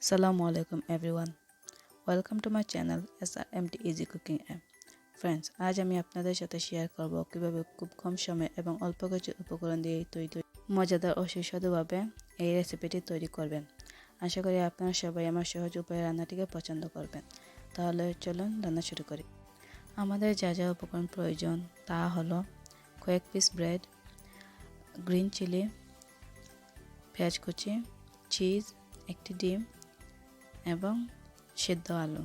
Assalamu alaikum everyone. Welcome to my channel SRMT Easy Cooking App. Friends, আজ আমি আপনাদের সাথে শেয়ার করব কিভাবে খুব কম সময়ে এবং অল্প কিছু উপকরণ দিয়ে তৈরি মজাদার ও সুস্বাদুভাবে এই রেসিপিটি তৈরি করবেন। আশা করি আপনারা সবাই আমার সহজ উপায়ে রান্নাটিকে পছন্দ করবেন। তাহলে চলুন রান্না শুরু করি। আমাদের যা যা উপকরণ প্রয়োজন তা হলো কয়েক পিস ব্রেড, গ্রিন চিলি, পেঁয়াজ কুচি, চিজ, একটি ডিম এবং সেদ্ধ আলু।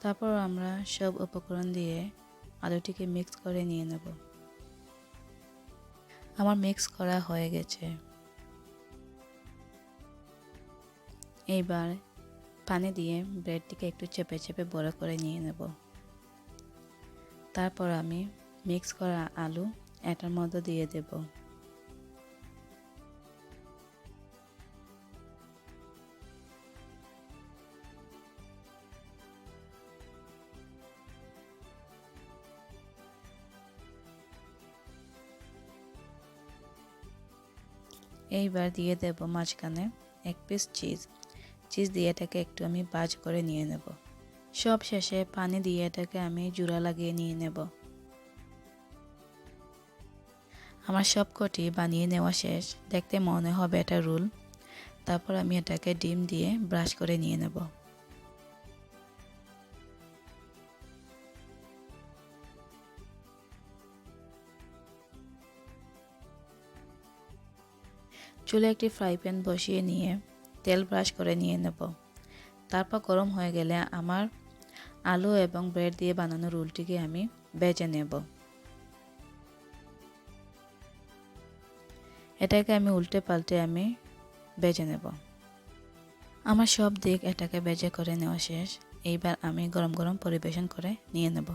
তারপর আমরা সব উপকরণ দিয়ে আলুটিকে মিক্স করে নিয়ে নেব। আমার মিক্স করা হয়ে গেছে। এইবার পানি দিয়ে ব্রেডটিকে একটু চেপে চেপে বড় করে নিয়ে নেব। তারপর আমি মিক্স করা আলু এটার মধ্যে দিয়ে দেব। এইবার দিয়ে দেব মাঝখানে এক পিস চিজ দিয়ে এটাকে একটু আমি ভাজ করে নিয়ে নেব। সব শেষে পানি দিয়ে এটাকে আমি জোড়া লাগিয়ে নিয়ে নেব। আমার সবকটি বানিয়ে নেওয়া শেষ। দেখতে মনে হবে এটা রোল। তারপর আমি এটাকে ডিম দিয়ে ব্রাশ করে নিয়ে নেব। চুলে একটি ফ্রাই প্যান বসিয়ে নিয়ে তেল ব্রাশ করে নিয়ে নেব। তারপর গরম হয়ে গেলে আমার আলু এবং ব্রেড দিয়ে বানানো রোলটিকে আমি ভেজে নেব। এটাকে আমি উল্টে পাল্টে আমি ভেজে নেব। আমার সব দিক এটাকে ভেজে করে নেওয়া শেষ। এইবার আমি গরম গরম পরিবেশন করে নিয়ে নেব।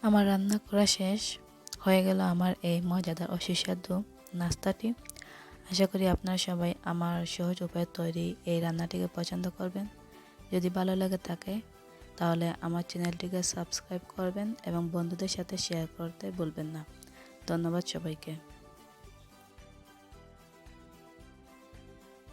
আমার রান্না করা শেষ হয়ে গেল আমার এই মজাদার ও সুস্বাদু নাস্তাটি। আশা করি আপনারা সবাই আমার সহজ উপায়ে তৈরি এই রান্নাটিকে পছন্দ করবেন। যদি ভালো লাগে থাকে তাহলে আমার চ্যানেলটিকে সাবস্ক্রাইব করবেন এবং বন্ধুদের সাথে শেয়ার করতে ভুলবেন না। ধন্যবাদ সবাইকে।